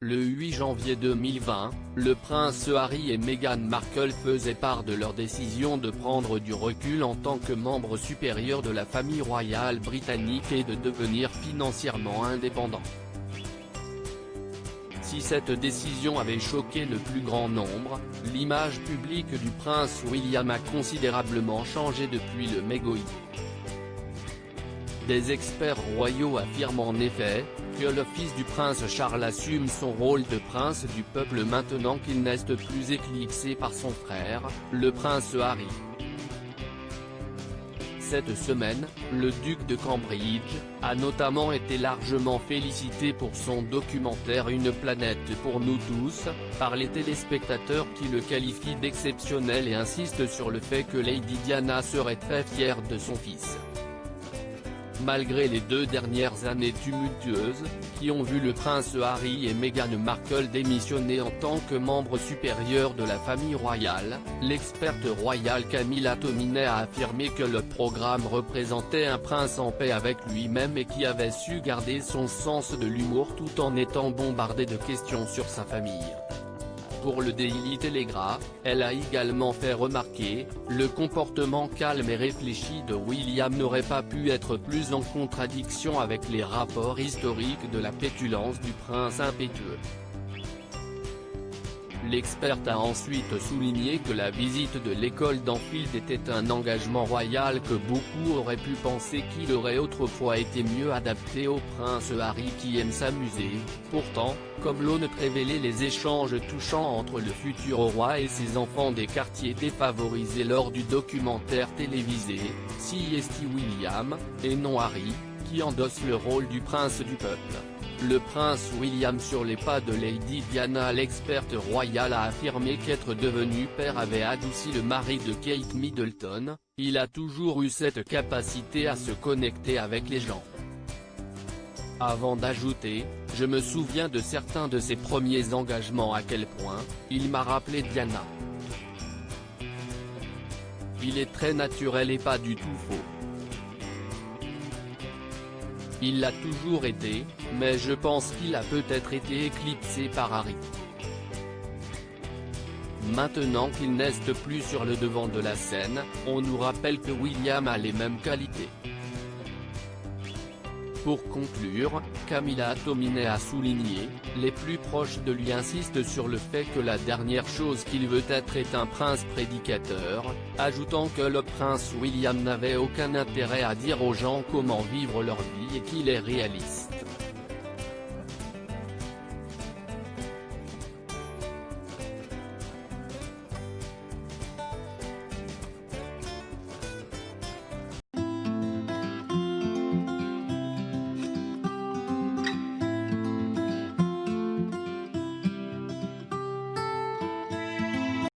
Le 8 janvier 2020, le prince Harry et Meghan Markle faisaient part de leur décision de prendre du recul en tant que membre supérieur de la famille royale britannique et de devenir financièrement indépendants. Si cette décision avait choqué le plus grand nombre, l'image publique du prince William a considérablement changé depuis le Megoi. Des experts royaux affirment en effet, que le fils du prince Charles assume son rôle de prince du peuple maintenant qu'il n'est plus éclipsé par son frère, le prince Harry. Cette semaine, le duc de Cambridge a notamment été largement félicité pour son documentaire Une planète pour nous tous, par les téléspectateurs qui le qualifient d'exceptionnel et insistent sur le fait que Lady Diana serait très fière de son fils. Malgré les 2 dernières années tumultueuses, qui ont vu le prince Harry et Meghan Markle démissionner en tant que membres supérieurs de la famille royale, l'experte royale Camilla Tominey a affirmé que le programme représentait un prince en paix avec lui-même et qui avait su garder son sens de l'humour tout en étant bombardé de questions sur sa famille. Pour le Daily Telegraph, elle a également fait remarquer, le comportement calme et réfléchi de William n'aurait pas pu être plus en contradiction avec les rapports historiques de la pétulance du prince impétueux. L'experte a ensuite souligné que la visite de l'école d'Enfield était un engagement royal que beaucoup auraient pu penser qu'il aurait autrefois été mieux adapté au prince Harry qui aime s'amuser. Pourtant, comme l'ont révélé les échanges touchants entre le futur roi et ses enfants des quartiers défavorisés lors du documentaire télévisé, c'est William, et non Harry, qui endosse le rôle du prince du peuple. Le prince William sur les pas de Lady Diana. L'experte royale a affirmé qu'être devenu père avait adouci le mari de Kate Middleton, il a toujours eu cette capacité à se connecter avec les gens. Avant d'ajouter, je me souviens de certains de ses premiers engagements à quel point, il m'a rappelé Diana. Il est très naturel et pas du tout faux. Il l'a toujours été, mais je pense qu'il a peut-être été éclipsé par Harry. Maintenant qu'il n'est plus sur le devant de la scène, on nous rappelle que William a les mêmes qualités. Pour conclure, Camilla Tominey a souligné, les plus proches de lui insistent sur le fait que la dernière chose qu'il veut être est un prince prédicateur, ajoutant que le prince William n'avait aucun intérêt à dire aux gens comment vivre leur vie et qu'il est réaliste.